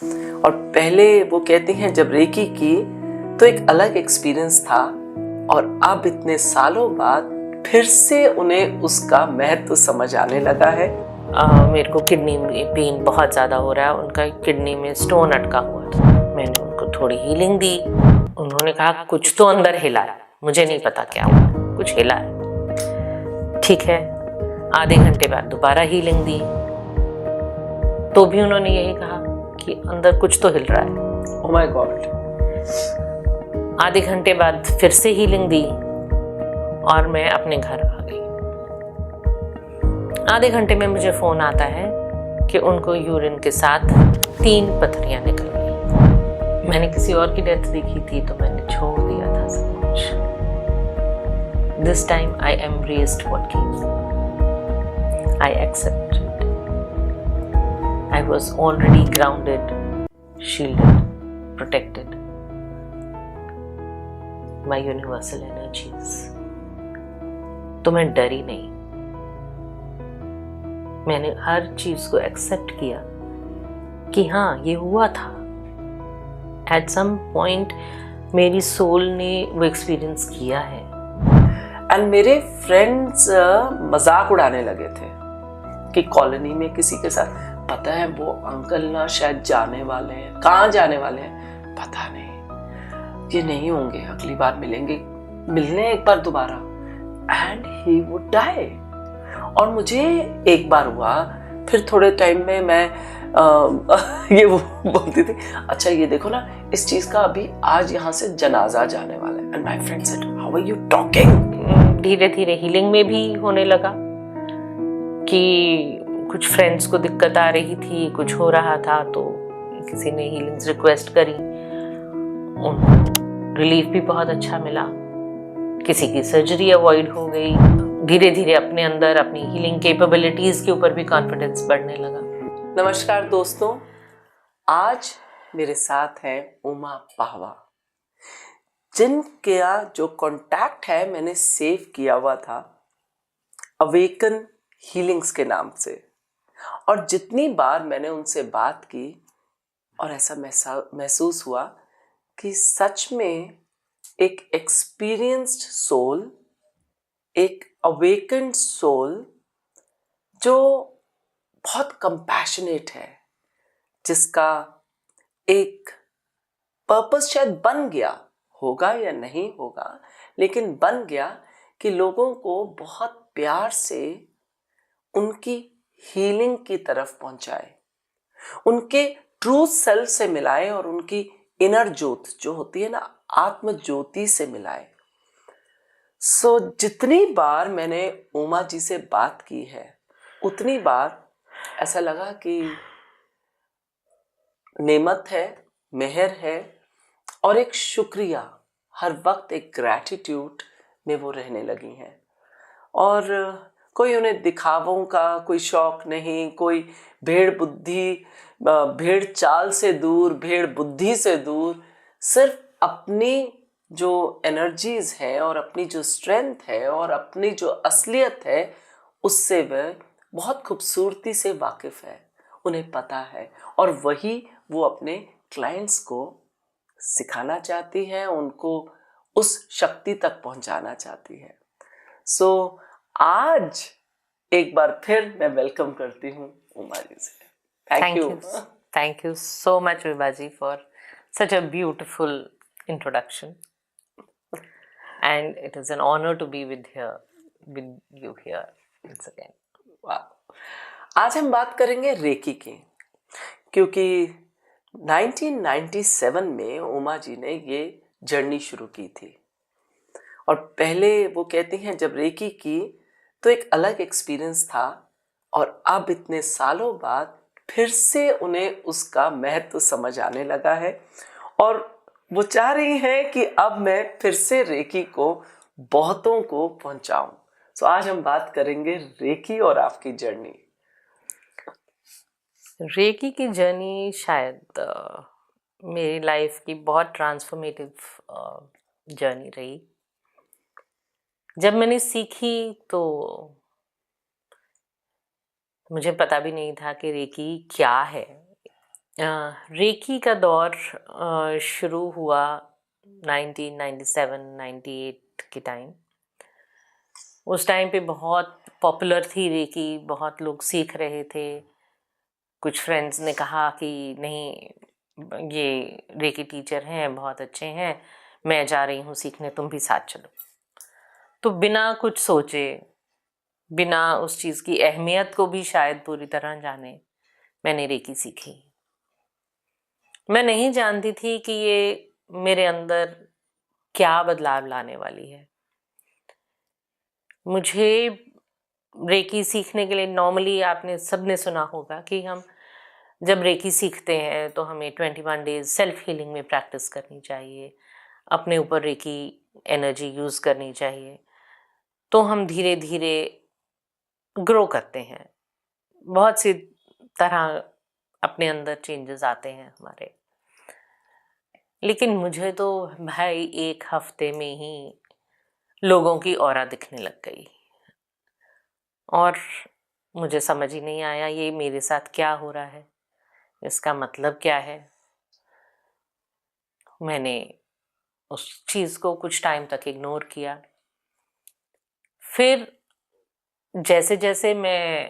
और पहले वो कहती हैं जब रेकी की तो एक अलग एक्सपीरियंस था, और अब इतने सालों बाद फिर से उन्हें उसका महत्व समझ आने लगा है। मेरे को किडनी में पेन बहुत ज़्यादा हो रहा है। उनका किडनी में स्टोन अटका हुआ था। मैंने उनको थोड़ी हीलिंग दी। उन्होंने कहा कुछ तो अंदर हिला है, मुझे नहीं पता क्या हुआ, कुछ हिला है। ठीक है, आधे घंटे बाद दोबारा हीलिंग दी तो भी उन्होंने यही कहा कि अंदर कुछ तो हिल रहा है। Oh my God. आधे घंटे बाद फिर से हीलिंग दी और मैं अपने घर आ गई। आधे घंटे में मुझे फोन आता है कि उनको यूरिन के साथ 3 पथरियां निकल गई। मैंने किसी और की डेथ देखी थी तो मैंने छोड़ दिया था सब कुछ। This time I embraced what came. I accepted. I was already grounded, shielded, protected by universal energies. तो मैं डरी नहीं। मैंने हर चीज को एक्सेप्ट किया कि हाँ ये हुआ था। एट सम पॉइंट मेरी सोल ने वो एक्सपीरियंस किया है। एंड मेरे फ्रेंड्स मजाक उड़ाने लगे थे कि कॉलोनी में किसी के साथ, पता है वो अंकल ना शायद जाने वाले हैं। कहाँ जाने वाले हैं पता नहीं, ये नहीं होंगे, अगली बार मिलने एक बार दोबारा, एंड ही वुड डाई। और मुझे एक बार हुआ, फिर थोड़े टाइम में मैं ये वो बोलती थी, अच्छा ये देखो ना इस चीज का अभी आज यहाँ से जनाजा जाने वाला है। And my friend said how are you talking. धीरे धीरे हीलिंग में भी होने लगा कि कुछ फ्रेंड्स को दिक्कत आ रही थी, कुछ हो रहा था, तो किसी ने हीलिंग्स रिक्वेस्ट करी, उनको रिलीफ भी बहुत अच्छा मिला। किसी की सर्जरी अवॉइड हो गई। धीरे धीरे अपने अंदर अपनी हीलिंग कैपेबिलिटीज के ऊपर भी कॉन्फिडेंस बढ़ने लगा। नमस्कार दोस्तों, आज मेरे साथ है उमा पाहवा, जिनका जो कांटेक्ट है मैंने सेव किया हुआ था अवेकन हीलिंग्स के नाम से। और जितनी बार मैंने उनसे बात की और ऐसा महसूस हुआ कि सच में एक एक्सपीरियंस्ड सोल, एक अवेकन्ड सोल जो बहुत कंपैशनेट है, जिसका एक पर्पस शायद बन गया होगा या नहीं होगा, लेकिन बन गया कि लोगों को बहुत प्यार से उनकी हीलिंग की तरफ पहुंचाए, उनके ट्रू सेल्फ से मिलाए और उनकी इनर ज्योत जो होती है ना, आत्म ज्योति से मिलाए। सो जितनी बार मैंने उमा जी से बात की है उतनी बार ऐसा लगा कि नेमत है, मेहर है, और एक शुक्रिया, हर वक्त एक ग्रैटिट्यूड में वो रहने लगी हैं। और कोई उन्हें दिखावों का कोई शौक नहीं, कोई भेड़ चाल से दूर, भेड़ बुद्धि से दूर, सिर्फ अपनी जो एनर्जीज है और अपनी जो स्ट्रेंथ है और अपनी जो असलियत है उससे वह बहुत खूबसूरती से वाकिफ है, उन्हें पता है, और वही वो अपने क्लाइंट्स को सिखाना चाहती है, उनको उस शक्ति तक पहुंचाना चाहती है। सो आज एक बार फिर मैं वेलकम करती हूँ उमा जी से। Thank you so much, Vibaji, for such a beautiful introduction. And it is an honor to be with you here once again. आज हम बात करेंगे रेकी की, क्योंकि 1997 में उमा जी ने ये जर्नी शुरू की थी। और पहले वो कहती हैं जब रेकी की तो एक अलग एक्सपीरियंस था, और अब इतने सालों बाद फिर से उन्हें उसका महत्व समझ आने लगा है, और वो चाह रही हैं कि अब मैं फिर से रेकी को बहुतों को पहुंचाऊं। तो आज हम बात करेंगे रेकी और आपकी जर्नी। रेकी की जर्नी शायद मेरी लाइफ की बहुत ट्रांसफॉर्मेटिव जर्नी रही। जब मैंने सीखी तो मुझे पता भी नहीं था कि रेकी क्या है। रेकी का दौर शुरू हुआ 1997-98 के टाइम। उस टाइम पे बहुत पॉपुलर थी रेकी, बहुत लोग सीख रहे थे। कुछ फ्रेंड्स ने कहा कि नहीं, ये रेकी टीचर हैं, बहुत अच्छे हैं, मैं जा रही हूँ सीखने, तुम भी साथ चलो। तो बिना कुछ सोचे, बिना उस चीज़ की अहमियत को भी शायद पूरी तरह जाने, मैंने रेकी सीखी। मैं नहीं जानती थी कि ये मेरे अंदर क्या बदलाव लाने वाली है। मुझे रेकी सीखने के लिए, नॉर्मली आपने सबने सुना होगा कि हम जब रेकी सीखते हैं तो हमें 21 डेज सेल्फ हीलिंग में प्रैक्टिस करनी चाहिए, अपने ऊपर रेकी एनर्जी यूज़ करनी चाहिए, तो हम धीरे धीरे ग्रो करते हैं। बहुत सी तरह अपने अंदर चेंजेस आते हैं हमारे। लेकिन मुझे तो भाई 1 हफ्ते में ही लोगों की ऑरा दिखने लग गई और मुझे समझ ही नहीं आया ये मेरे साथ क्या हो रहा है, इसका मतलब क्या है। मैंने उस चीज़ को कुछ टाइम तक इग्नोर किया। फिर जैसे जैसे मैं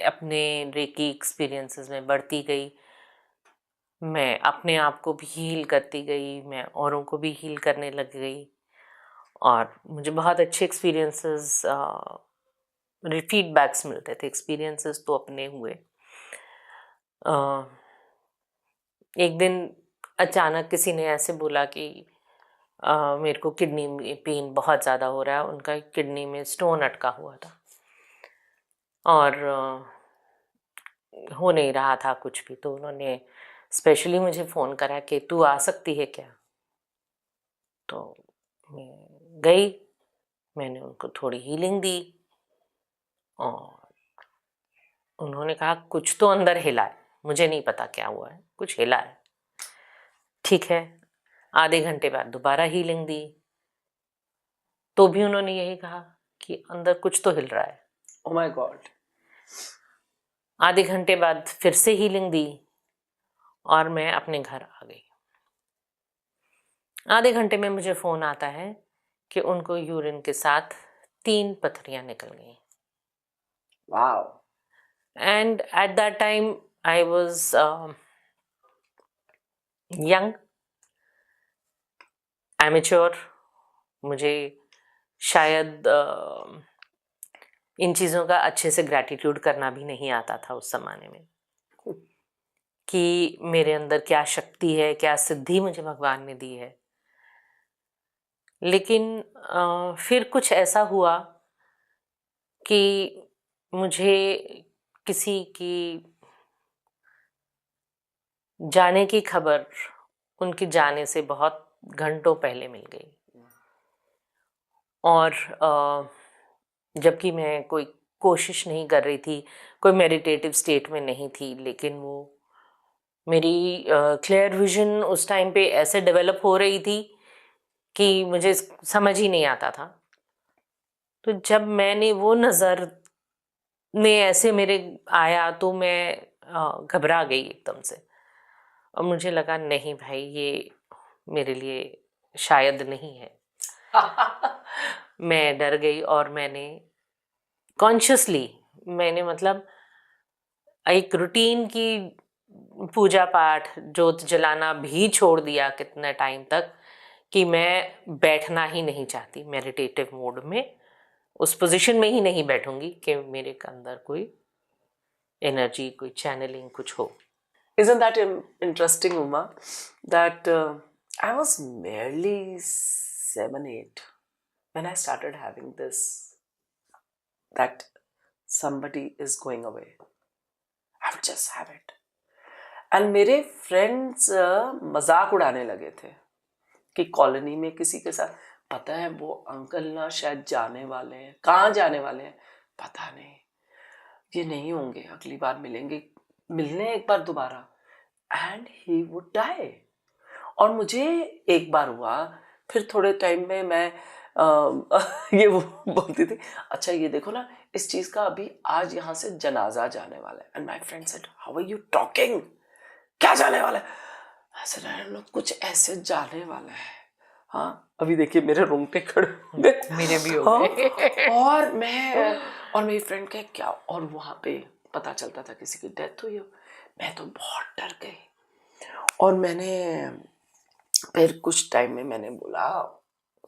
अपने रेकी एक्सपीरियंसेस में बढ़ती गई, मैं अपने आप को भी हील करती गई, मैं औरों को भी हील करने लग गई और मुझे बहुत अच्छे एक्सपीरियंसेस, फीडबैक्स मिलते थे। एक्सपीरियंसेस तो अपने हुए। एक दिन अचानक किसी ने ऐसे बोला कि मेरे को किडनी में पेन बहुत ज़्यादा हो रहा है। उनका किडनी में स्टोन अटका हुआ था और हो नहीं रहा था कुछ भी। तो उन्होंने स्पेशली मुझे फ़ोन करा कि तू आ सकती है क्या। तो मैं गई, मैंने उनको थोड़ी हीलिंग दी और उन्होंने कहा कुछ तो अंदर हिला है, मुझे नहीं पता क्या हुआ है, कुछ हिला है। ठीक है, आधे घंटे बाद दोबारा हीलिंग दी तो भी उन्होंने यही कहा कि अंदर कुछ तो हिल रहा है। Oh my God. आधे घंटे बाद फिर से हीलिंग दी और मैं अपने घर आ गई। आधे घंटे में मुझे फ़ोन आता है कि उनको यूरिन के साथ 3 पथरियां निकल गई। Wow. And at that time I was young, amateur. मुझे शायद इन चीज़ों का अच्छे से ग्रैटिट्यूड करना भी नहीं आता था उस ज़माने में, कि मेरे अंदर क्या शक्ति है, क्या सिद्धि मुझे भगवान ने दी है। लेकिन फिर कुछ ऐसा हुआ कि मुझे किसी की जाने की खबर उनके जाने से बहुत घंटों पहले मिल गई। और जबकि मैं कोई कोशिश नहीं कर रही थी, कोई मेडिटेटिव स्टेट में नहीं थी, लेकिन वो मेरी क्लियर विजन उस टाइम पे ऐसे डेवलप हो रही थी कि मुझे समझ ही नहीं आता था। तो जब मैंने वो नज़र में ऐसे मेरे आया तो मैं घबरा गई एकदम से और मुझे लगा नहीं भाई, ये मेरे लिए शायद नहीं है। मैं डर गई और मैंने कॉन्शियसली, मैंने मतलब एक रूटीन की पूजा पाठ, जोत जलाना भी छोड़ दिया कितने टाइम तक, कि मैं बैठना ही नहीं चाहती मेडिटेटिव मोड में। उस पोजीशन में ही नहीं बैठूंगी कि मेरे अंदर कोई एनर्जी, कोई चैनलिंग कुछ हो। Isn't that interesting, Uma? That I was merely 7, 8 when I started having this, that somebody is going away. I would just have it. And मेरे फ्रेंड्स मजाक उड़ाने लगे थे कि कॉलोनी में किसी के साथ, पता है वो अंकल ना शायद जाने वाले हैं। कहाँ जाने वाले हैं पता नहीं, ये नहीं होंगे, अगली बार मिलेंगे, मिलने एक बार दोबारा, एंड ही वुड डाई। और मुझे एक बार हुआ, फिर थोड़े टाइम में मैं ये वो बोलती थी, अच्छा ये देखो ना, इस चीज का अभी आज यहाँ से जनाजा जाने वाला है। And my friend said, how are you talking, क्या जाने वाला है? I said, I don't know, कुछ ऐसे जाने वाला है। हाँ, अभी देखिए मेरे रोंगटे खड़े हो गए, मेरे भी हो गए। और मैं और मेरी फ्रेंड के क्या, और वहां पे पता चलता था किसी की डेथ हुई हो। मैं तो बहुत डर गई, और मैंने फिर कुछ टाइम में मैंने बोला,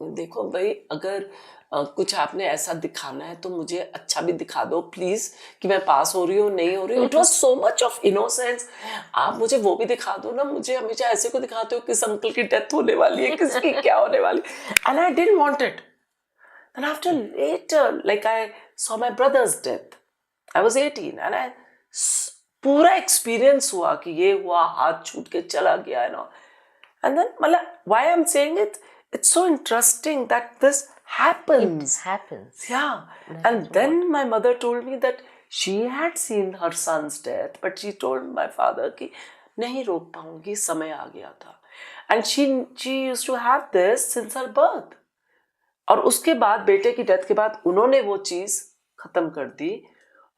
देखो भाई, अगर कुछ आपने ऐसा दिखाना है तो मुझे अच्छा भी दिखा दो प्लीज, कि मैं पास हो रही हूँ नहीं हो रही हूँ। It was so much of innocence, आप मुझे वो भी दिखा दो ना, मुझे हमेशा ऐसे को दिखाते हो किस अंकल की डेथ होने वाली है, किसकी क्या होने वाली, and I didn't want it. And after later, like I saw my brother's death, I was 18, and I पूरा एक्सपीरियंस हुआ कि ये हुआ, हाथ छूट के चला गया है ना। And then, why I'm saying it, it's so interesting that this happens. It happens. Yeah. And then my mother told me that she had seen her son's death, but she told my father कि नहीं रोक पाऊंगी, समय आ गया था. And she used to have this since her birth. और उसके बाद बेटे की डेथ के बाद उन्होंने वो चीज खत्म कर दी.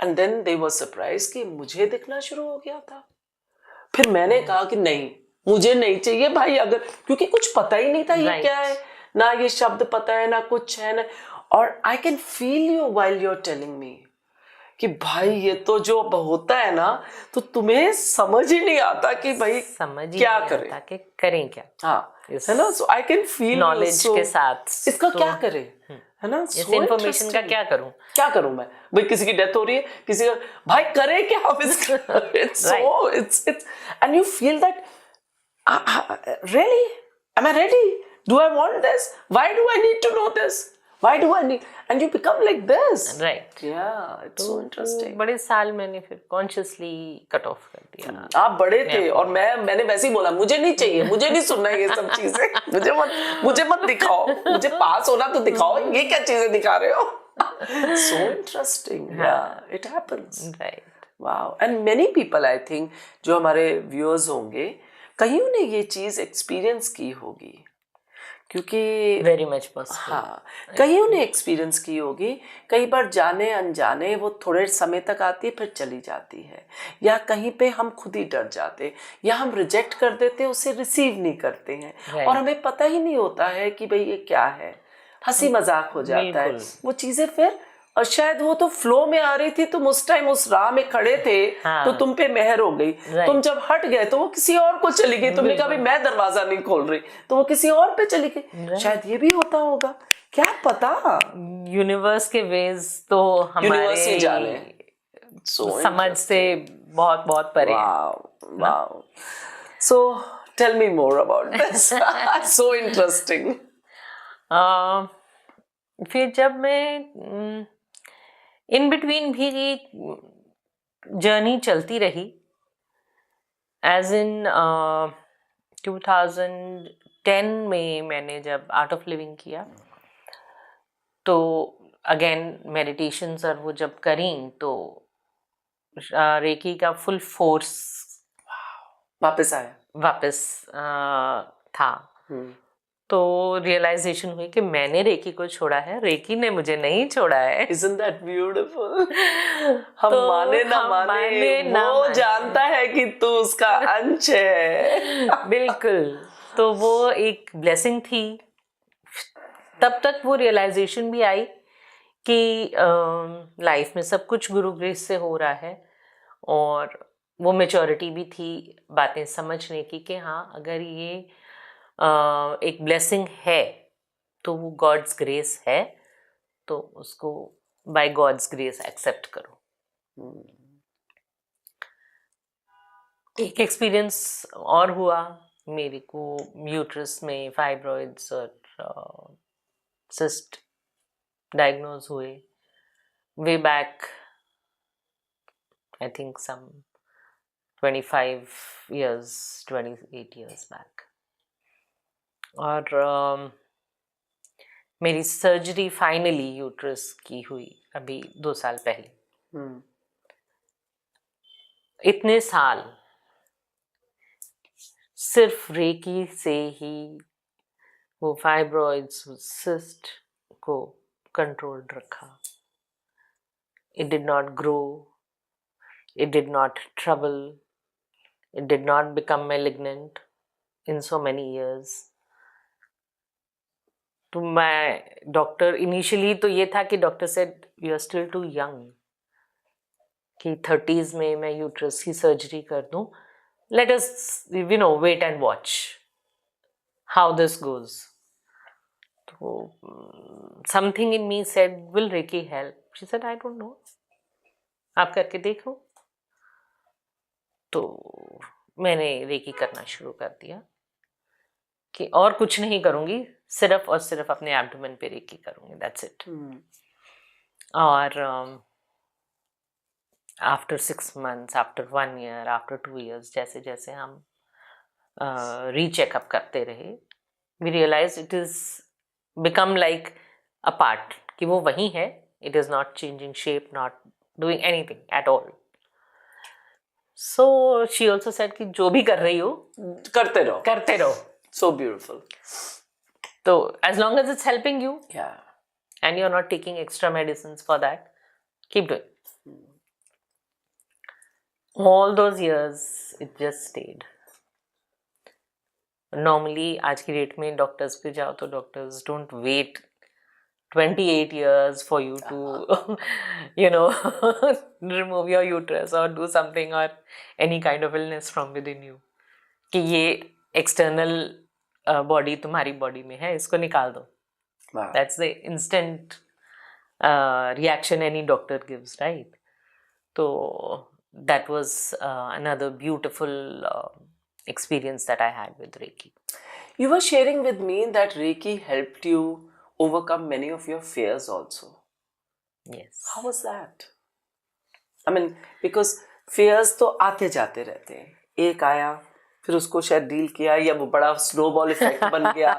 And then they were surprised कि मुझे दिखना शुरू हो गया था. फिर मैंने कहा कि नहीं, मुझे नहीं चाहिए भाई, अगर, क्योंकि कुछ पता ही नहीं था ये क्या है, ना ये शब्द पता है ना कुछ है ना. और I can feel you while you are telling me कि भाई ये तो जो होता है ना, तो तुम्हें समझ ही नहीं आता कि भाई समझ ही क्या नहीं करें, आता कि करें क्या. हाँ है ना. सो आई कैन फील नॉलेज के साथ इसका क्या करें, है ना. इस इंफॉर्मेशन का क्या करूं, क्या करूं मैं, भाई किसी की डेथ हो रही है, किसी का, भाई करे क्या आप इसका. It's so it's and you feel that, really, am I ready, do I want this, why do I need to know this, why do I need, and you become like this, right? Yeah, it's so interesting. बड़े साल मैंने फिर consciously cut off कर दिया. आप बड़े थे और मैंने वैसे ही बोला, मुझे नहीं चाहिए, मुझे नहीं सुनना है ये सब चीजें, मुझे मत दिखाओ, मुझे पास होना तो दिखाओ, ये क्या चीजें दिखा रहे हो. So interesting. Yeah, it happens. Right. Wow. And many people, I think, जो हमारे व्यूअर्स होंगे, कईयों ने ये चीज एक्सपीरियंस की होगी, क्योंकि वेरी मच पॉसिबल. हाँ, कईयों ने एक्सपीरियंस की होगी. कई बार जाने अनजाने वो थोड़े समय तक आती है, फिर चली जाती है, या कहीं पे हम खुद ही डर जाते, या हम रिजेक्ट कर देते, उसे रिसीव नहीं करते हैं, और हमें पता ही नहीं होता है कि भाई ये क्या है, हंसी मजाक हो जाता है वो चीजें फिर. और शायद वो तो फ्लो में आ रही थी, तुम उस टाइम उस राह में खड़े थे, हाँ. तो तुम पे मेहर हो गई. तुम जब हट गए तो वो किसी और को चली गई. तुमने कहा भाई मैं दरवाजा नहीं खोल रही, तो वो किसी और पे चली गई. शायद ये भी होता होगा, क्या पता. यूनिवर्स के वेज तो हमारे समझ से बहुत बहुत परे. Wow. So tell me more about this. So interesting. फिर जब मैं इन बिटवीन भी जर्नी चलती रही, एज इन 2010 में मैंने जब आर्ट ऑफ लिविंग किया, तो अगेन मेडिटेशंस और वो जब करी, तो रेकी का फुल फोर्स वापस आया, था. तो रियलाइजेशन हुई कि मैंने रेकी को छोड़ा है, रेकी ने मुझे नहीं छोड़ा है. Isn't that beautiful? हम तो माने ना माने, वो जानता है कि तू उसका अंश है. बिल्कुल. तो वो एक ब्लेसिंग थी. तब तक वो रियलाइजेशन भी आई कि लाइफ में सब कुछ गुरु ग्रेस से हो रहा है, और वो मैच्योरिटी भी थी बातें समझने की कि हाँ, अगर ये एक ब्लेसिंग है तो वो गॉड्स ग्रेस है, तो उसको बाय गॉड्स ग्रेस एक्सेप्ट करो. एक एक्सपीरियंस और हुआ मेरे को, यूट्रस में फाइब्रॉइड्स और सिस्ट डायग्नोज हुए way back, I think some 28 years back. और मेरी सर्जरी फाइनली यूट्रस की हुई अभी 2 साल पहले. इतने साल सिर्फ रेकी से ही वो फाइब्रॉइड्स, सिस्ट को कंट्रोल्ड रखा. It did not grow. It did not trouble. It did not become malignant in so many years. तो मैं डॉक्टर इनिशियली तो ये था कि doctor said you are still too young, कि 30s में मैं यूट्रस की सर्जरी कर दूं. Let us wait and watch how this goes. तो something in me said will reiki help. She said I don't know, आप करके देखो. तो मैंने रेकी करना शुरू कर दिया कि और कुछ नहीं करूंगी, सिर्फ और सिर्फ अपने एब्डोमेन पे रेकी करूंगी, दैट्स इट. और after 6 months, after 1 year, after 2 years, जैसे जैसे हम रीचेकअप करते रहे, we realise it is become like a part, कि वो वही है. It is not changing shape, not doing anything at all. So she also said कि जो भी कर रही हो करते रहो. So beautiful. So as long as it's helping you, Yeah. and you're not taking extra medicines for that, keep doing. All those years it just stayed. Normally आज की डेट में डॉक्टर्स पे जाओ तो doctors don't wait 28 years for you to remove your uterus or do something, or any kind of illness from within you, कि ये external body तुम्हारी body में है, इसको निकाल दो. That's the instant reaction any doctor gives, right? तो that was another beautiful experience that I had with Reiki. You were sharing with me that Reiki helped you overcome many of your fears also. Yes. How was that? I mean, because fears तो आते जाते रहते हैं. एक आया, फिर उसको शायद डील किया, या वो बड़ा स्नोबॉल इफेक्ट बन गया,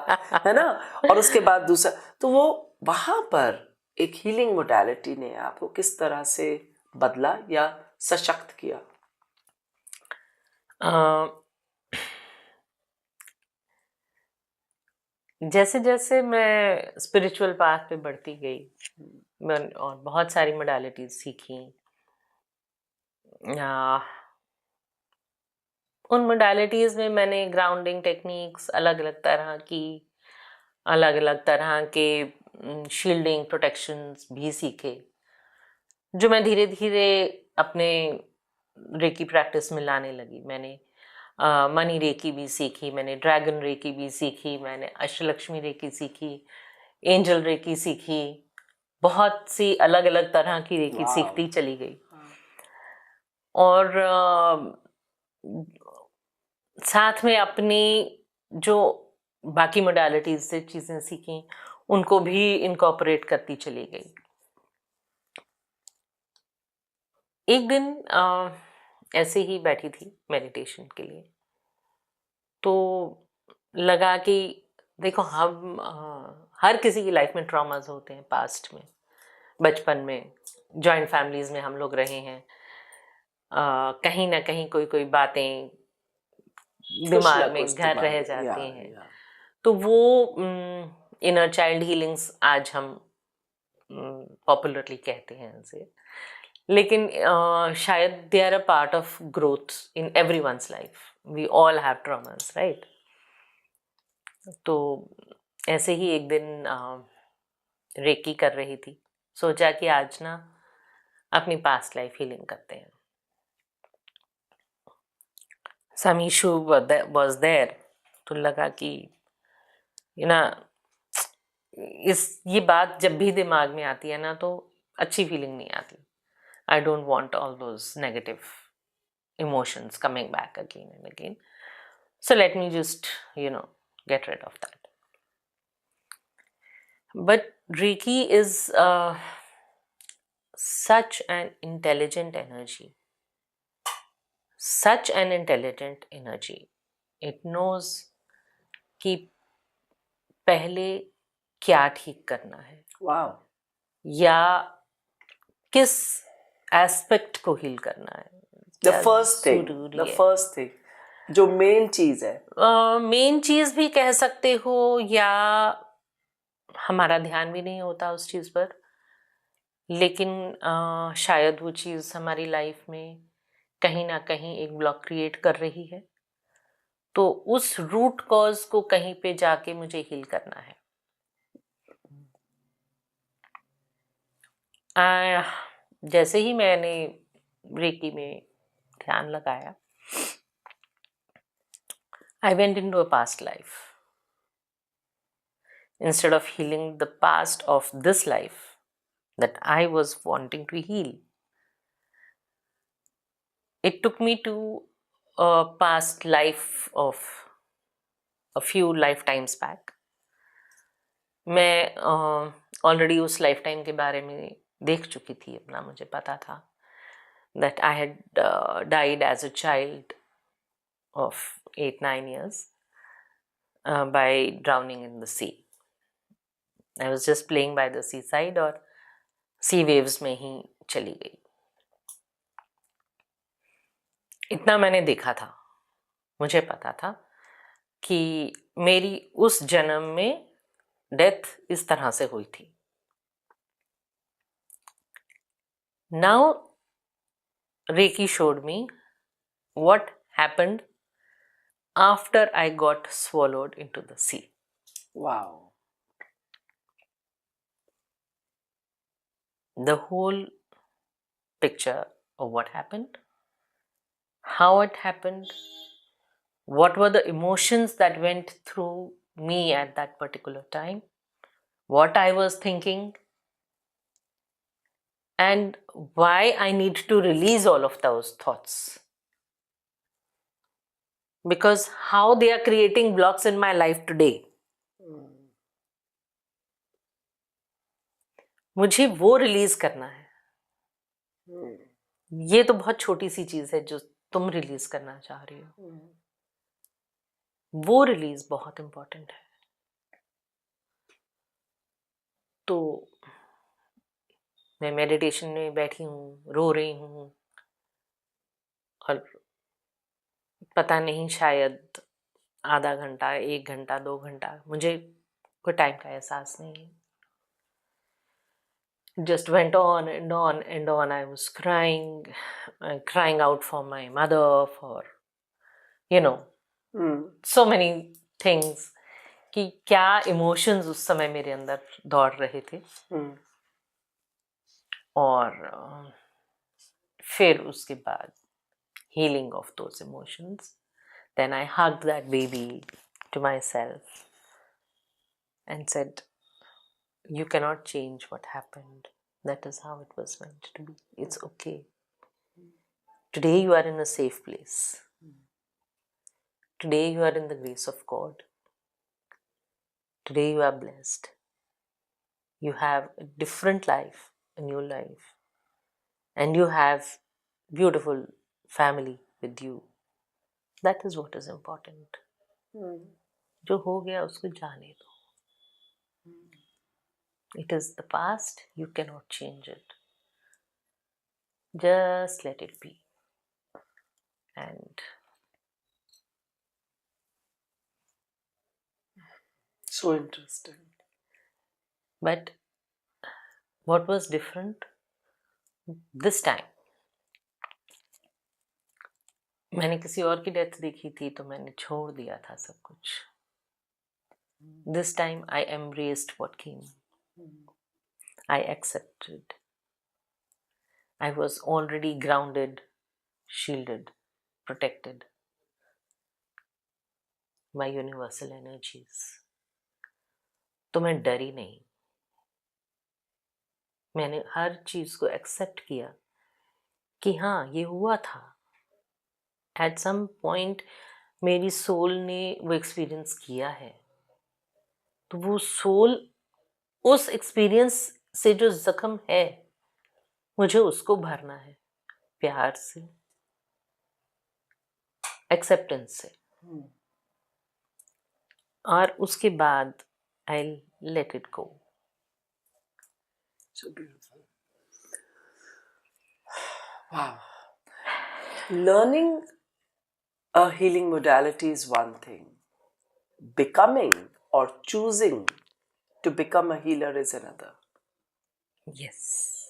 है ना? और उसके बाद दूसरा, तो वो वहाँ पर एक हीलिंग मोडालिटी ने आपको किस तरह से बदला या सशक्त किया? जैसे जैसे मैं स्पिरिचुअल पाथ पे बढ़ती गई, मैं और बहुत सारी मोडालिटीज सीखी. उन मोडालिटीज में मैंने ग्राउंडिंग टेक्निक्स, अलग अलग तरह के शील्डिंग प्रोटेक्शंस भी सीखे, जो मैं धीरे धीरे अपने रेकी प्रैक्टिस में लाने लगी. मैंने मनी रेकी भी सीखी, मैंने ड्रैगन रेकी भी सीखी, मैंने अष्टलक्ष्मी रेकी सीखी, एंजल रेकी सीखी, बहुत सी अलग अलग तरह की रेकी सीखती चली गई. और साथ में अपनी जो बाकी मोडालिटीज से चीज़ें सीखी, उनको भी इनकॉर्पोरेट करती चली गई. एक दिन ऐसे ही बैठी थी मेडिटेशन के लिए, तो लगा कि देखो, हम हर किसी की लाइफ में ट्रॉमास होते हैं. पास्ट में, बचपन में, जॉइंट फैमिलीज में हम लोग रहे हैं, कहीं ना कहीं कोई बातें दिमाग में घर रह जाती हैं. तो वो इनर चाइल्ड हीलिंग्स आज हम पॉपुलरली कहते हैं इनसे, लेकिन शायद they are a part of growth in everyone's life. We all have traumas, right? तो ऐसे ही एक दिन रेकी कर रही थी, सोचा कि आज ना अपनी पास्ट लाइफ हीलिंग करते हैं. समीशु वॉज देयर, तो लगा कि ये बात जब भी दिमाग में आती है ना, तो अच्छी फीलिंग नहीं आती. I don't want all those negative emotions coming back again and again. So let me just, get rid of that. But Reiki is such an intelligent energy. Such an intelligent energy. It knows कि पहले क्या ठीक करना है. Wow. या किस aspect को heal करना है. The first thing, जो मेन चीज है. मेन चीज भी कह सकते हो, या हमारा ध्यान भी नहीं होता उस चीज़ पर, लेकिन शायद वो चीज़ हमारी लाइफ में कहीं ना कहीं एक ब्लॉक क्रिएट कर रही है, तो उस रूट कॉज को कहीं पे जाके मुझे हील करना है। जैसे ही मैंने रेकी में ध्यान लगाया, I went into a past life. Instead of healing the past of this life that I was wanting to heal, it took me to a past life of a few lifetimes back. मैं already उस life time के बारे में देख चुकी थी अपना, मुझे पता था that I had died as a child of 8-9 years by drowning in the sea. I was just playing by the seaside और सी वेव्स में ही चली गई। इतना मैंने देखा था, मुझे पता था कि मेरी उस जन्म में डेथ इस तरह से हुई थी। Now Reiki showed me what happened after I got swallowed into the sea. Wow. The whole picture of what happened, how it happened, what were the emotions that went through me at that particular time, what I was thinking, and why I need to release all of those thoughts. Because how they are creating blocks in my life today. मुझे वो release करना है। ये तो बहुत छोटी सी चीज है जो तुम रिलीज करना चाह रही हो, वो रिलीज बहुत इंपॉर्टेंट है। तो मैं मेडिटेशन में बैठी हूँ, रो रही हूँ, और पता नहीं शायद आधा घंटा, 1 घंटा, 2 घंटा, मुझे कोई टाइम का एहसास नहीं है। Just went on and on and on. I was crying out for my mother, for so many things, कि क्या इमोशंस उस समय मेरे अंदर दौड़ रहे थे। और फिर उसके बाद healing of those emotions. Then I hugged that baby to myself and said, you cannot change what happened. That is how it was meant to be. It's okay. Today you are in a safe place. Today you are in the grace of God. Today you are blessed. You have a different life, a new life. And you have beautiful family with you. That is what is important. जो हो गया उसको जाने दो. It is the past, you cannot change it. Just let it be. And so interesting. But what was different this time? मैंने किसी और की डेथ देखी थी तो मैंने छोड़ दिया था सब कुछ. This time I embraced what came. I accepted. I was already grounded, shielded, protected by universal energies. तो मैं डरी नहीं. मैंने हर चीज को एक्सेप्ट किया कि हाँ ये हुआ था. At some point मेरी सोल ने वो एक्सपीरियंस किया है, तो वो सोल उस एक्सपीरियंस से जो जख्म है मुझे उसको भरना है प्यार से, एक्सेप्टेंस से. और उसके बाद I'll let it go. So beautiful. Wow. Learning a healing modality is one thing. Becoming or choosing to become a healer is another. Yes.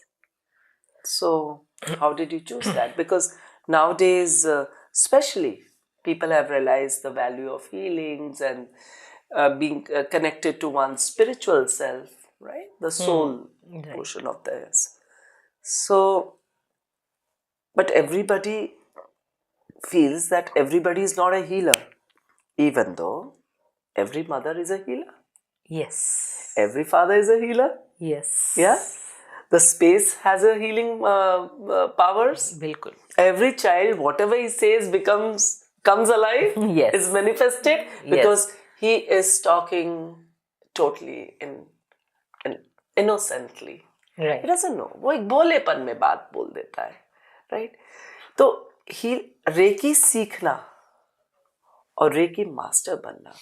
So how did you choose that? Because nowadays, especially, people have realized the value of healings and being connected to one's spiritual self, right? The soul Right. portion of theirs. So, but everybody feels that everybody is not a healer, even though every mother is a healer, Yes. every father is a healer. Yes. Yeah, the space has a healing powers. बिल्कुल. Every child, whatever he says comes alive. Yes. Is manifested because he is talking totally in innocently. Right. He doesn't know. वो एक भोलेपन में बात बोल देता है, right? तो recce सीखना और रेकी मास्टर बनना,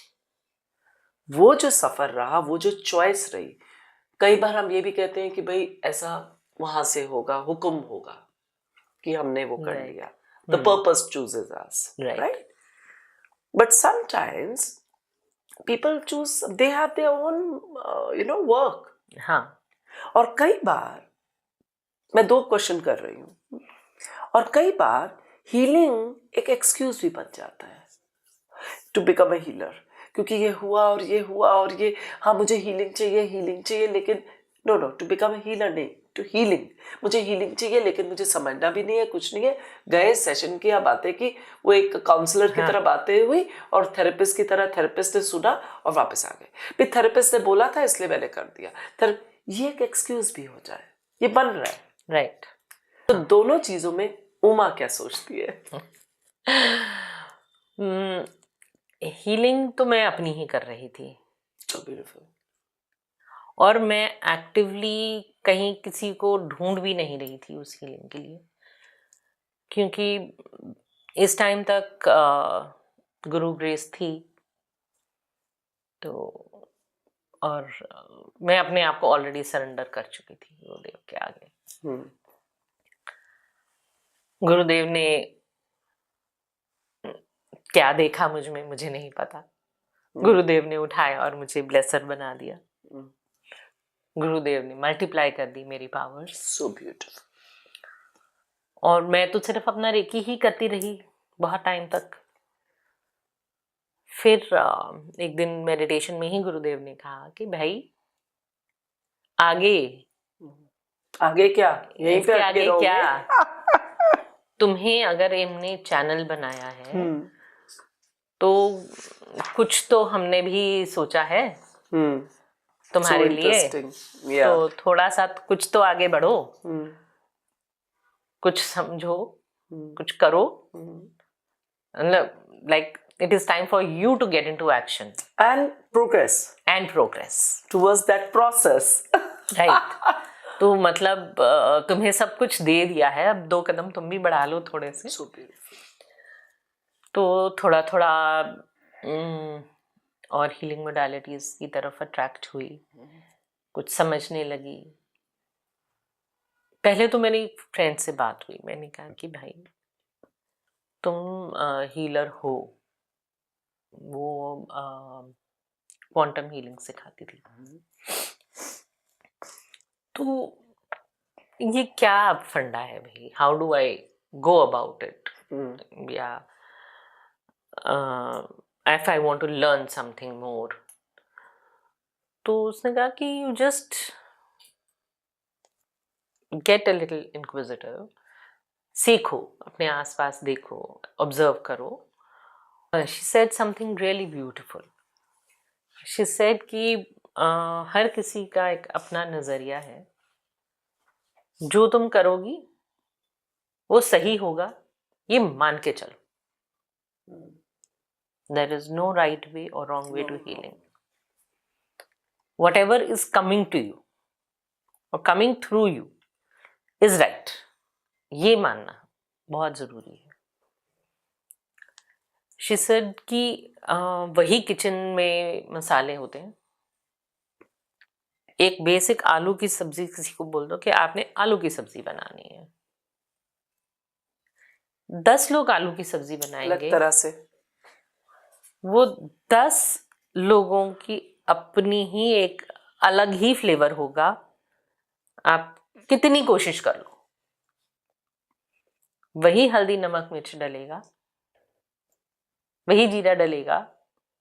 वो जो सफर रहा, वो जो चॉइस रही. कई बार हम ये भी कहते हैं कि भाई ऐसा वहां से होगा, हुक्म होगा कि हमने वो कर लिया. The purpose chooses us, right? But sometimes people choose, they have their own work. हाँ. और कई बार मैं 2 क्वेश्चन कर रही हूँ, और कई बार हीलिंग एक एक्सक्यूज भी बन जाता है टू बिकम अ हीलर, क्योंकि ये हुआ और ये हुआ और ये, हाँ मुझे हीलिंग चाहिए, लेकिन no, to become a healer नहीं, टू हीलिंग. मुझे हीलिंग चाहिए लेकिन मुझे समझना भी नहीं है, कुछ नहीं है. गए, सेशन किया, बातें की, वो एक काउंसलर की तरह बातें हुई और थेरेपिस्ट की तरह थेरेपिस्ट ने सुना और वापस आ गए. फिर थेरेपिस्ट ने बोला था इसलिए मैंने कर दिया. ये एक एक्सक्यूज भी हो जाए, ये बन रहा है. राइट. तो दोनों चीजों में उमा क्या सोचती है? हीलिंग तो मैं अपनी ही कर रही थी. So beautiful. और मैं एक्टिवली कहीं किसी को ढूंढ भी नहीं रही थी उस हीलिंग के लिए, क्योंकि इस टाइम तक गुरु ग्रेस थी. तो और मैं अपने आप को ऑलरेडी सरेंडर कर चुकी थी गुरुदेव के आगे. गुरुदेव ने क्या देखा मुझ में मुझे नहीं पता. गुरुदेव ने उठाया और मुझे ब्लेसर बना दिया. गुरुदेव ने मल्टीप्लाई कर दी मेरी पावर्स. So beautiful. और मैं तो सिर्फ अपना रेकी ही करती रही बहुत टाइम तक. फिर एक दिन मेडिटेशन में ही गुरुदेव ने कहा कि भाई आगे क्या, यहीं पे आगे क्या, तुम्हें अगर हमने चैनल बनाया है तो कुछ तो हमने भी सोचा है तुम्हारे लिए. तो थोड़ा सा कुछ तो आगे बढ़ो, कुछ समझो, कुछ करो. like it is time for you to get into action and progress towards that process. right. तो मतलब तुम्हें सब कुछ दे दिया है, अब 2 कदम तुम भी बढ़ा लो थोड़े से. So beautiful. तो थोड़ा थोड़ा और हीलिंग मोडालिटीज की तरफ अट्रैक्ट हुई, कुछ समझने लगी. पहले तो मेरी फ्रेंड से बात हुई, मैंने कहा कि भाई तुम हीलर हो. वो क्वांटम हीलिंग सिखाती थी. तो ये क्या फंडा है भाई, how do I go about it, या if I want to learn something more. तो उसने कहा कि you just get a little inquisitive, सीखो, अपने आसपास देखो, observe करो. She said something really beautiful. She said कि हर किसी का एक अपना नजरिया है. जो तुम करोगी वो सही होगा, ये मान के चलो. There is no right way or wrong way to healing. Whatever is coming to you or coming through you is right. ये मानना बहुत जरूरी है. She said कि वही किचन में मसाले होते हैं. एक बेसिक आलू की सब्जी किसी को बोल दो कि आपने आलू की सब्जी बनानी है, 10 लोग आलू की सब्जी बनाएंगे. अलग तरह से वो 10 लोगों की अपनी ही एक अलग ही फ्लेवर होगा, आप कितनी कोशिश कर लो। वही हल्दी नमक मिर्च डलेगा, वही जीरा डलेगा,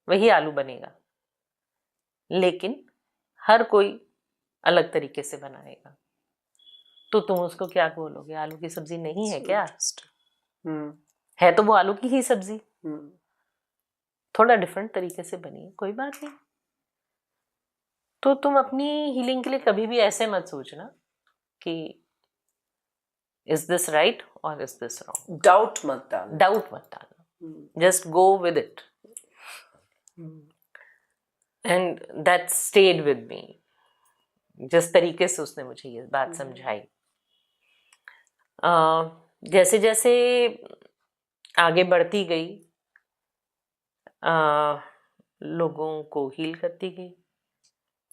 वही आलू बनेगा, लेकिन हर कोई अलग तरीके से बनाएगा। तो तुम उसको क्या बोलोगे, आलू की सब्जी नहीं है क्या? है तो वो आलू की ही सब्जी, थोड़ा डिफरेंट तरीके से बनी है, कोई बात नहीं। तो तुम अपनी हीलिंग के लिए कभी भी ऐसे मत सोचना कि इज दिस राइट और इज दिस रॉन्ग। डाउट मत डालना, just go with it. And that stayed with me. जिस तरीके से उसने मुझे ये बात समझाई, जैसे जैसे आगे बढ़ती गई, लोगों को हील करती गई।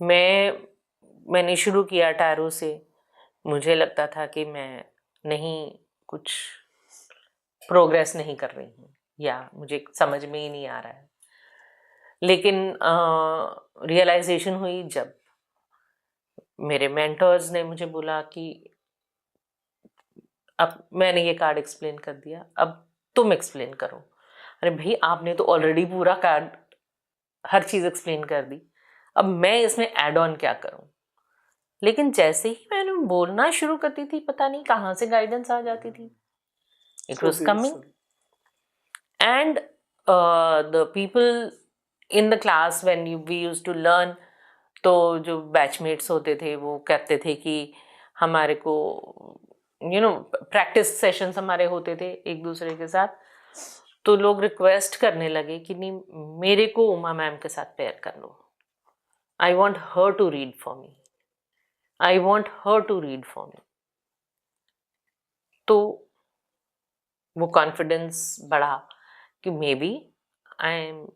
मैंने शुरू किया टैरो से। मुझे लगता था कि मैं कुछ प्रोग्रेस नहीं कर रही हूँ, या मुझे समझ में ही नहीं आ रहा है। लेकिन रियलाइजेशन हुई जब मेरे मेंटर्स ने मुझे बोला कि अब मैंने ये कार्ड एक्सप्लेन कर दिया, अब तुम एक्सप्लेन करो। अरे भाई, आपने तो ऑलरेडी पूरा कार्ड हर चीज एक्सप्लेन कर दी, अब मैं इसमें एड ऑन क्या करूं। लेकिन जैसे ही मैंने बोलना शुरू करती थी, पता नहीं कहाँ से गाइडेंस आ जाती थी। It was coming, and the people in the class when we used to learn, तो जो बैचमेट्स होते थे वो कहते थे कि हमारे को प्रैक्टिस सेशंस हमारे होते थे एक दूसरे के साथ, तो लोग रिक्वेस्ट करने लगे कि नहीं, मेरे को उमा मैम के साथ पेयर कर लो। I want her to read for me, I want her to read for me. तो वो कॉन्फिडेंस बढ़ा कि maybe I am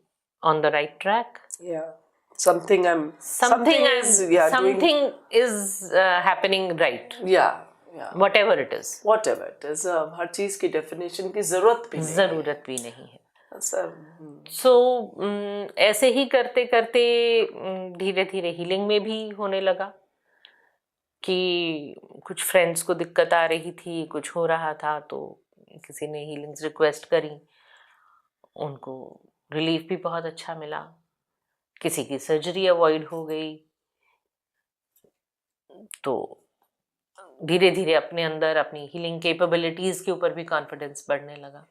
on the right track, something is happening right. Whatever it is. हर चीज की definition की जरूरत भी नहीं है। So ऐसे ही करते करते धीरे धीरे हीलिंग में भी होने लगा कि कुछ फ्रेंड्स को दिक्कत आ रही थी, कुछ हो रहा था, तो किसी ने हीलिंग्स रिक्वेस्ट करी, उनको रिलीफ भी बहुत अच्छा मिला। किसी की सर्जरी अवॉइड हो गई। तो धीरे धीरे अपने अंदर अपनी हीलिंग कैपेबिलिटीज के ऊपर भी कॉन्फिडेंस बढ़ने लगा।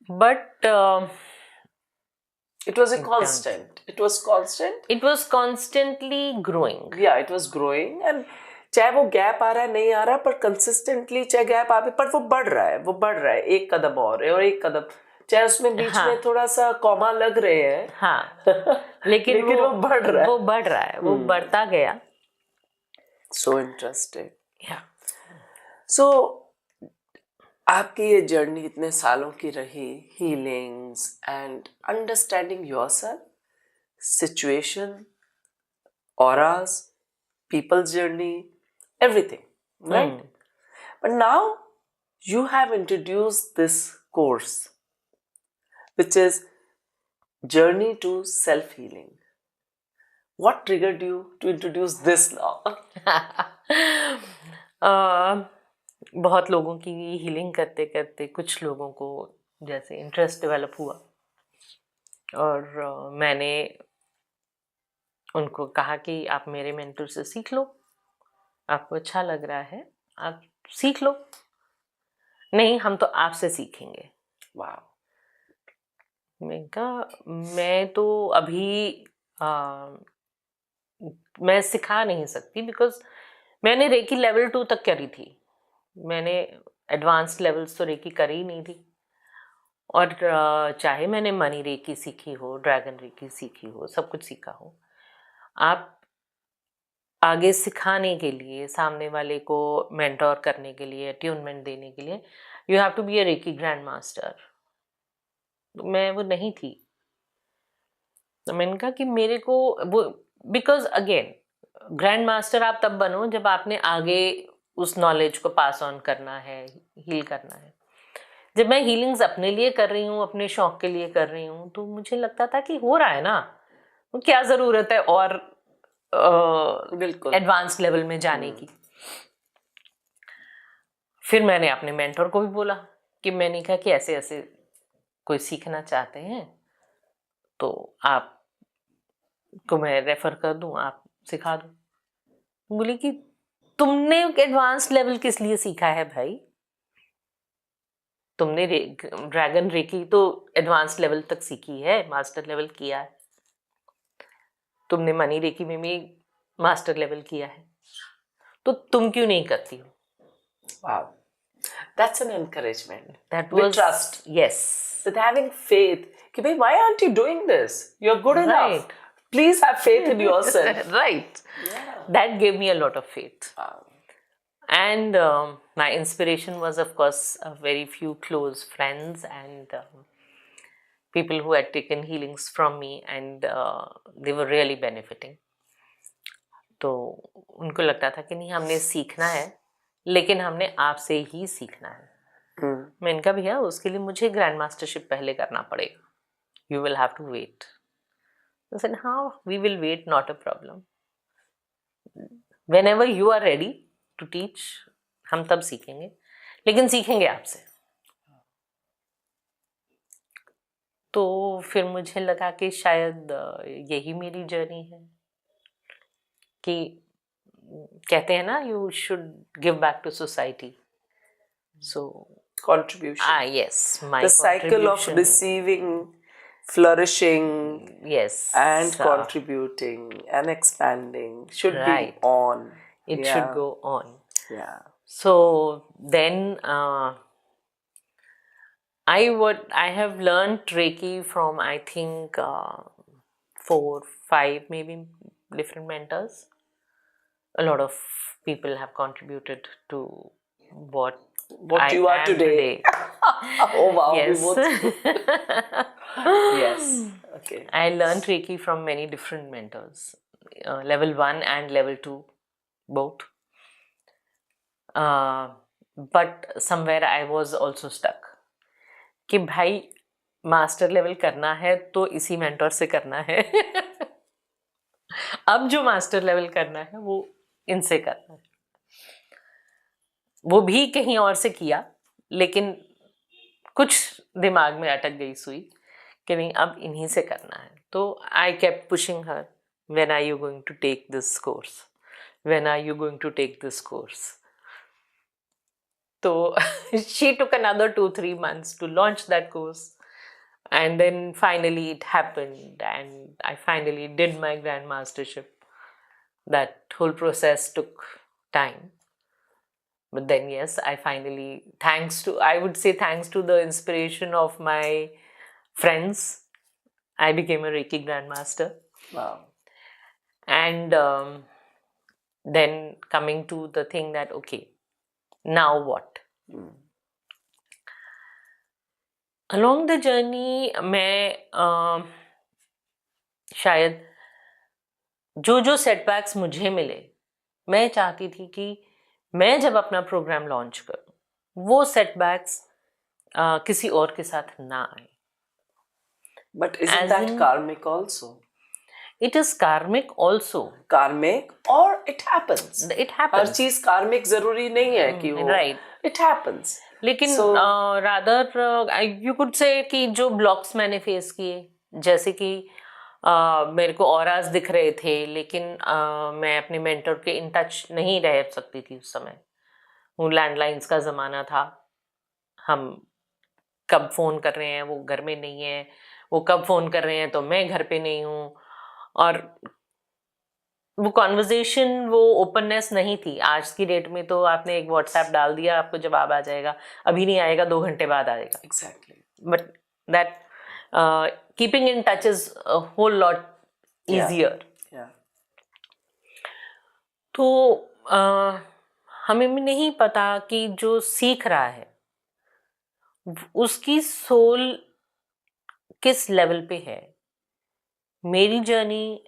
But it was constantly growing. It was growing, and चाहे वो गैप आ रहा है नहीं आ रहा, पर कंसिस्टेंटली चाहे गैप आ, पर वो बढ़ रहा है एक कदम और एक कदम, चाहे उसमें बीच में थोड़ा सा कॉमा लग रहे हैं, लेकिन वो बढ़ रहा है, वो बढ़ता गया। So interesting. So आपकी ये जर्नी इतने सालों की रही, healings and understanding yourself, situation, auras, people's journey, everything, right? But now you have introduced this course, which is Journey to Self-Healing. What triggered you to introduce this now? बहुत लोगों की healing करते करते कुछ लोगों को जैसे इंटरेस्ट डेवलप हुआ, और मैंने उनको कहा कि आप मेरे मेंटर से सीख लो, आपको अच्छा लग रहा है आप सीख लो। नहीं, हम तो आपसे सीखेंगे। वाह। मैं कहा मैं तो अभी मैं सिखा नहीं सकती, बिकॉज मैंने रेकी लेवल 2 तक करी थी, मैंने एडवांस लेवल्स तो रेकी करी नहीं थी। और चाहे मैंने मनी रेकी सीखी हो, ड्रैगन रेकी सीखी हो, सब कुछ सीखा हो, आप आगे सिखाने के लिए, सामने वाले को मेंटोर करने के लिए, अट्यूनमेंट देने के लिए, you have to be a reiki grand master. मैं वो नहीं थी। तो मैंने कहा कि मेरे को वो, बिकॉज अगेन ग्रैंड मास्टर आप तब बनो जब आपने आगे उस नॉलेज को पास ऑन करना है, हील करना है। जब मैं हीलिंग्स अपने लिए कर रही हूँ, अपने शौक के लिए कर रही हूँ, तो मुझे लगता था कि हो रहा है ना, क्या जरूरत है और बिल्कुल एडवांस लेवल में जाने की। फिर मैंने अपने मेंटर को भी बोला कि मैंने कहा कि ऐसे ऐसे कोई सीखना चाहते हैं तो आप को मैं रेफर कर दूं, आप सिखा दो। बोली कि तुमने एडवांस लेवल किस लिए सीखा है भाई? तुमने ड्रैगन रेकी तो एडवांस लेवल तक सीखी है, मास्टर लेवल किया है। तुमने मनी रेकी में भी मास्टर लेवल किया है, तो तुम क्यों नहीं करती हो? Wow. That's an encouragement. That With was trust. yes. With having faith. कि भाई, why aren't you doing this? You're good enough. Right. Please have faith in yourself. Right. Yeah. That gave me a lot of faith. Wow. And my inspiration was, of course, a very few close friends and people who had taken healings from me, and they were really benefiting. तो उनको लगता था कि नहीं, हमने सीखना है, लेकिन हमने आपसे ही सीखना है। मैं इनका भैया उसके लिए मुझे ग्रैंड मास्टरशिप पहले करना पड़ेगा, you will have to wait. हाँ, we will wait, not a problem. Whenever you are ready to teach, हम तब सीखेंगे, लेकिन सीखेंगे आपसे। तो फिर मुझे लगा कि शायद यही मेरी जर्नी है, कि कहते हैं ना, you should give back to society. So Contribution. yes, my The cycle of contribution. receiving, flourishing, Yes, and contributing and expanding should Right. be on. It Yeah. should go on. Yeah. So then I have learned Reiki from, I think, 4, 5 maybe different mentors. A lot of people have contributed to what I you are am today. Oh wow. Yes. We both. Yes. Okay. I learned Reiki from many different mentors, level 1 and level 2 both. But somewhere I was also stuck कि भाई master level करना है तो इसी mentor से करना है। अब जो मास्टर लेवल करना है वो इनसे करना है। वो भी कहीं और से किया, लेकिन कुछ दिमाग में अटक गई सुई कि नहीं, अब इन्हीं से करना है। तो I kept pushing her, when are you going to take this course, when are you going to take this course. तो she took another 2-3 months to launch that course, and then finally it happened, and I finally did my Grand Mastership. That whole process took time, but then yes, I finally, I would say thanks to the inspiration of my friends, I became a Reiki Grandmaster. Wow. And then coming to the thing that, okay, now what? Along the journey मैं शायद जो setbacks मुझे मिले, मैं चाहती थी कि मैं जब अपना प्रोग्राम लॉन्च करूं, वो सेटबैक्स किसी और के साथ ना आए। But isn't that karmic also? It is karmic also. Karmic, or it happens. It happens. हर चीज कार्मिक जरूरी नहीं है कि वो. Right. It happens. लेकिन रादर यू कुड से कि जो ब्लॉक्स मैंने फेस किए, जैसे कि मेरे को ऑराज दिख रहे थे, लेकिन मैं अपने मेंटर के इन टच नहीं रह सकती थी उस समय। वो लैंडलाइंस का ज़माना था, हम कब फ़ोन कर रहे हैं वो घर में नहीं है, वो कब फ़ोन कर रहे हैं तो मैं घर पे नहीं हूँ, और वो कॉन्वर्जेशन, वो ओपननेस नहीं थी। आज की डेट में तो आपने एक व्हाट्सएप डाल दिया, आपको जवाब आ जाएगा, अभी नहीं आएगा 2 घंटे बाद आएगा। Exactly. But that keeping in touch is a whole lot easier. तो हमें नहीं पता कि जो सीख रहा है उसकी सोल किस लेवल पे है। मेरी जर्नी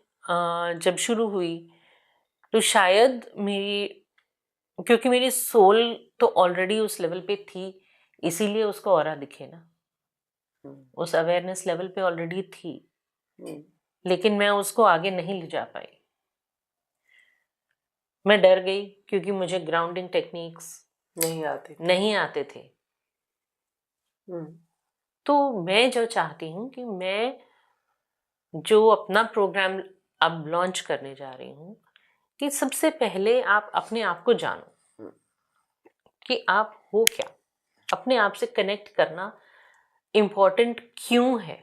जब शुरू हुई तो शायद क्योंकि मेरी सोल तो ऑलरेडी उस लेवल पे थी, इसीलिए उसको ऑरा दिखे ना, उस अवेयरनेस लेवल पे ऑलरेडी थी। लेकिन मैं उसको आगे नहीं ले जा पाई। मैं डर गई क्योंकि मुझे ग्राउंडिंग टेक्निक्स नहीं आते थे। तो मैं जो चाहती हूँ कि मैं जो अपना प्रोग्राम अब लॉन्च करने जा रही हूँ कि सबसे पहले आप अपने आप को जानो कि आप हो क्या, अपने आप से कनेक्ट करना इम्पोर्टेंट क्यों है।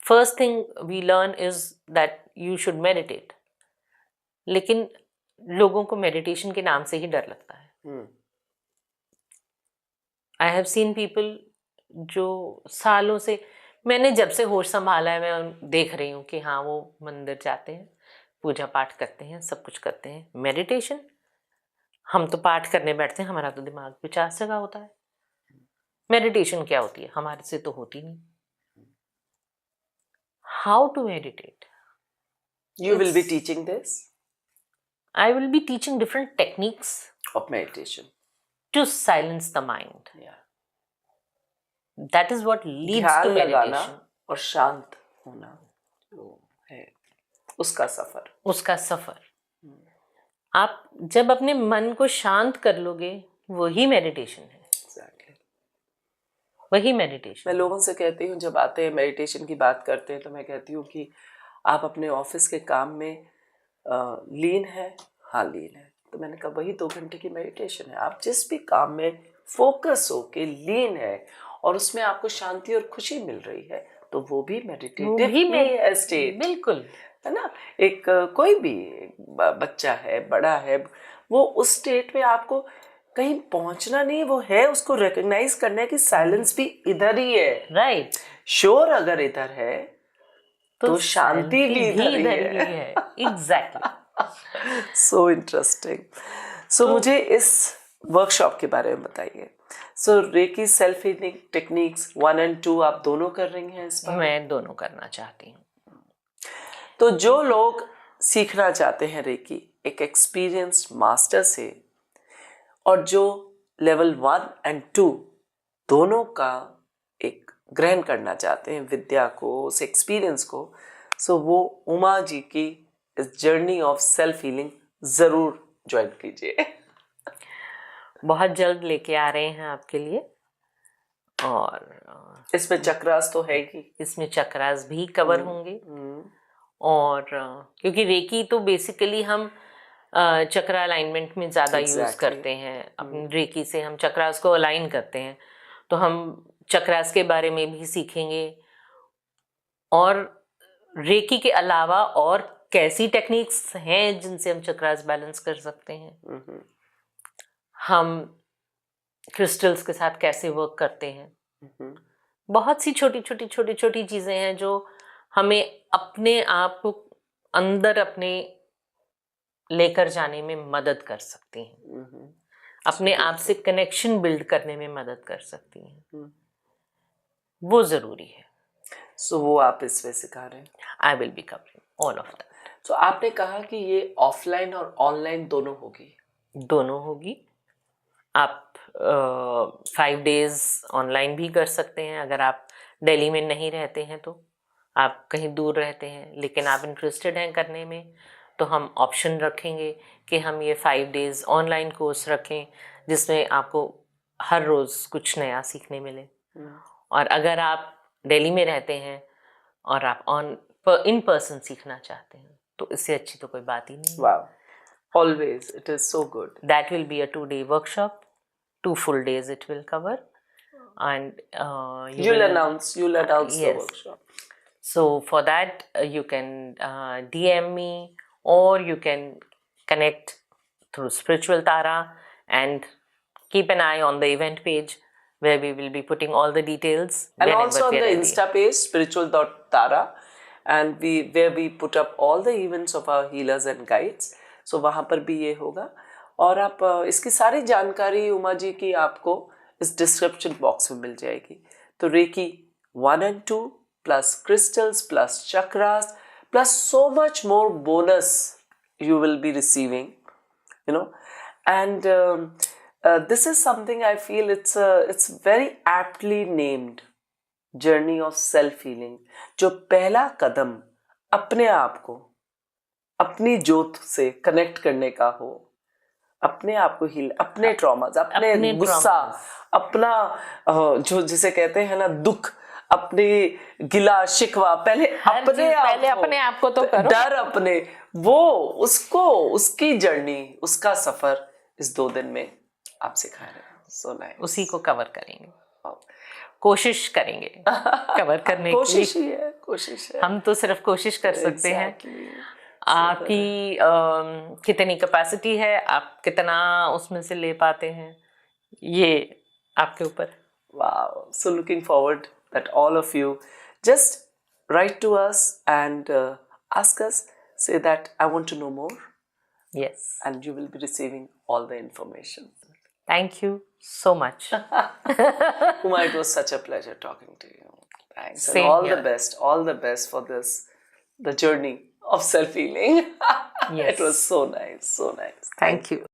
First thing we learn is that you should meditate, लेकिन लोगों को मेडिटेशन के नाम से ही डर लगता है। आई हैव सीन पीपल जो सालों से, मैंने जब से होश संभाला है मैं देख रही हूँ कि हाँ वो मंदिर जाते हैं, पूजा पाठ करते हैं, सब कुछ करते हैं। मेडिटेशन, हम तो पाठ करने बैठते हैं, हमारा तो दिमाग 50 जगह होता है। मेडिटेशन क्या होती है? हमारे से तो होती नहीं। How to meditate? You will be teaching this? I will be teaching different techniques of meditation to silence the mind. Yeah. That is what leads ध्यान to लगाना meditation. और शांत होना जो है उसका सफर। आप जब अपने मन को शांत कर लोगे, वही मेडिटेशन है। Exactly. वही मेडिटेशन। मैं लोगों से कहती हूँ, जब आते हैं मेडिटेशन की बात करते हैं तो मैं कहती हूँ कि आप अपने ऑफिस के काम में लीन है। हाँ, लीन है। तो मैंने कहा वही 2 घंटे की मेडिटेशन है। आप जिस भी काम में फोकस हो के लीन है और उसमें आपको शांति और खुशी मिल रही है, तो वो भी मेडिटेटिव ही है स्टेट। बिल्कुल, है ना। एक कोई भी बच्चा है, बड़ा है, वो उस स्टेट में आपको कहीं पहुंचना नहीं, वो है, उसको रिकॉग्नाइज करना है कि साइलेंस भी इधर ही है। राइट। शोर अगर इधर है तो शांति भी इधर ही है। एग्जैक्टली। So interesting. सो मुझे इस वर्कशॉप के बारे में बताइए। सो रेकी सेल्फ हीलिंग टेक्निक्स 1 और 2 आप दोनों कर रही हैं इस बार? मैं दोनों करना चाहती हूँ। तो जो लोग सीखना चाहते हैं रेकी एक एक्सपीरियंस्ड मास्टर से, और जो लेवल 1 और 2 दोनों का एक ग्रहण करना चाहते हैं, विद्या को, उस एक्सपीरियंस को, सो वो उमा जी की इस जर्नी ऑफ सेल्फ हीलिंग जरूर ज्वाइन कीजिए। बहुत जल्द लेके आ रहे हैं आपके लिए। और इसमें चक्रास तो है ही, इसमें चक्रास भी कवर होंगे। और क्योंकि रेकी तो बेसिकली हम चक्रा अलाइनमेंट में ज़्यादा यूज़ करते हैं। अपनी रेकी से हम चक्रास को अलाइन करते हैं, तो हम चक्रास के बारे में भी सीखेंगे। और रेकी के अलावा और कैसी टेक्निक्स हैं जिनसे हम चक्रास बैलेंस कर सकते हैं, हम क्रिस्टल्स के साथ कैसे वर्क करते हैं। बहुत सी छोटी छोटी चीज़ें हैं जो हमें अपने आप को अंदर अपने लेकर जाने में मदद कर सकती हैं, अपने आप से कनेक्शन बिल्ड करने में मदद कर सकती हैं। वो ज़रूरी है। सो वो आप इसमें सिखा रहे हैं? I will be covering all of that. तो आपने कहा कि ये ऑफलाइन और ऑनलाइन दोनों होगी? दोनों होगी। आप 5 days ऑनलाइन भी कर सकते हैं। अगर आप दिल्ली में नहीं रहते हैं, तो आप कहीं दूर रहते हैं लेकिन आप इंटरेस्टेड हैं करने में, तो हम ऑप्शन रखेंगे कि हम ये 5 days ऑनलाइन कोर्स रखें जिसमें आपको हर रोज़ कुछ नया सीखने मिले। और अगर आप दिल्ली में रहते हैं और आप इन पर्सन सीखना चाहते हैं, तो इससे अच्छी तो कोई बात ही नहीं। वाह, always it is so good. That will be a 2-day workshop, 2 full days it will cover, and you'll announce yes. The workshop. So for that you can DM me, or you can connect through Spiritual Tara and keep an eye on the event page where we will be putting all the details. And also on the Insta page, spiritual.tara, and where we put up all the events of our healers and guides. So वहाँ पर भी ये होगा। और आप इसकी सारी जानकारी उमा जी की आपको इस डिस्क्रिप्शन बॉक्स में मिल जाएगी। तो रेकी 1 और 2 plus crystals plus chakras plus so much more bonus you will be receiving, you know. And this is something I feel it's very aptly named, journey of self healing, जो पहला कदम अपने आप को अपनी जोत से कनेक्ट करने का हो, अपने आप को हील, अपने ट्रॉमास, अपने गुस्सा, अपना जो जिसे कहते हैं ना दुख, अपने गिला शिकवा, पहले अपने आप को तो करो, डर अपने, वो उसको, उसकी जर्नी, उसका सफर इस 2 दिन में आप सिखा रहे हैं। So nice. उसी को कवर करेंगे, कोशिश करेंगे कवर करने की। कोशिश है। हम तो सिर्फ कोशिश कर सकते हैं। आपकी कितनी कैपेसिटी है, आप कितना उसमें से ले पाते हैं, ये आपके ऊपर। Wow. So looking forward that all of you just write to us and ask us, say that I want to know more. Yes. And you will be receiving all the information. Thank you so much. Uma, it was such a pleasure talking to you. Thanks. Same and all here. the best. All the best for this, the journey of self-healing. Yes. It was so nice. So nice. Thank you.